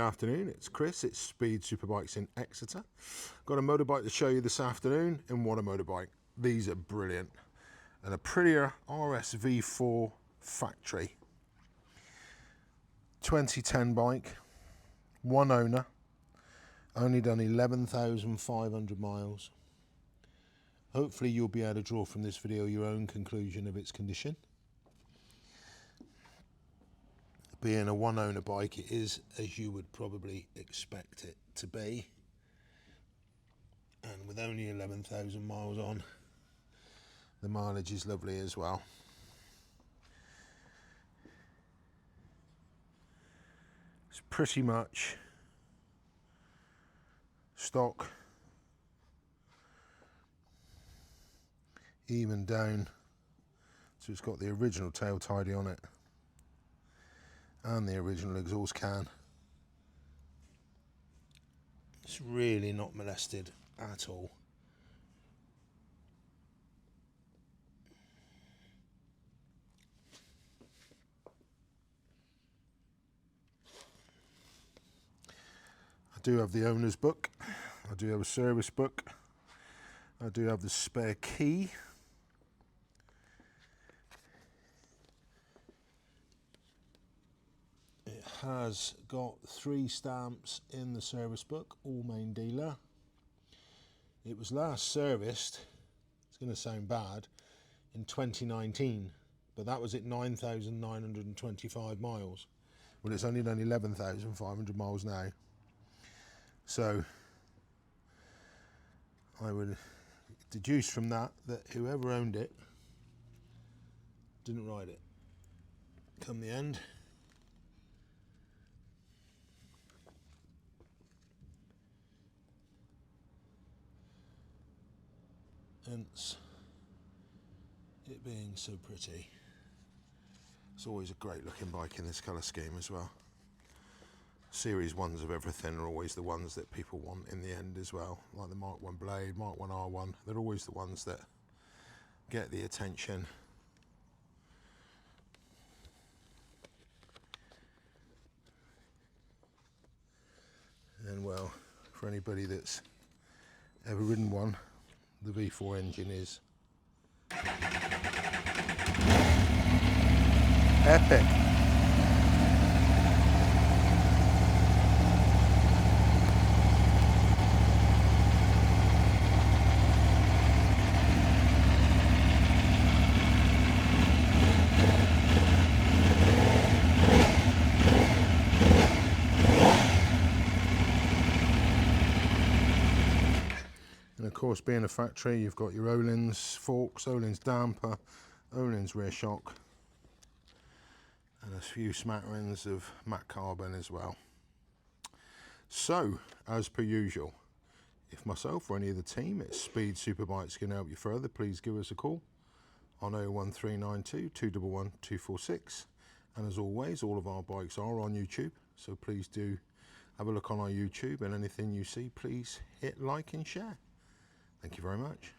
Afternoon, it's Chris, it's Speed Superbikes in Exeter. Got a motorbike to show you this afternoon, and what a motorbike. These are brilliant. An Aprilia rsv4 factory. 2010 bike, one owner, only done 11,500 miles. Hopefully you'll be able to draw from this video your own conclusion of its condition. Being a one owner bike, it is as you would probably expect it to be, and with only 11,000 miles on, the mileage is lovely as well. It's pretty much stock, even down, so it's got the original tail tidy on it and the original exhaust can. It's really not molested at all. I do have the owner's book, I do have a service book, I do have the spare key. It has got 3 stamps in the service book, all main dealer. It was last serviced, it's going to sound bad, in 2019, but that was at 9,925 miles. Well, it's only done 11,500 miles now. So I would deduce from that that whoever owned it didn't ride it come the end. Hence it being so pretty. It's always a great looking bike in this colour scheme as well. Series 1s of everything are always the ones that people want in the end as well, like the Mark 1 Blade, Mark 1 R1, they're always the ones that get the attention. And well, for anybody that's ever ridden one, the V4 engine is epic. And of course, being a factory, you've got your Öhlins forks, Öhlins damper, Öhlins rear shock, and a few smatterings of matte carbon as well. So, as per usual, if myself or any of the team at Speed Superbikes can help you further, please give us a call on 01392 211 246. And as always, all of our bikes are on YouTube, so please do have a look on our YouTube, and anything you see, please hit like and share. Thank you very much.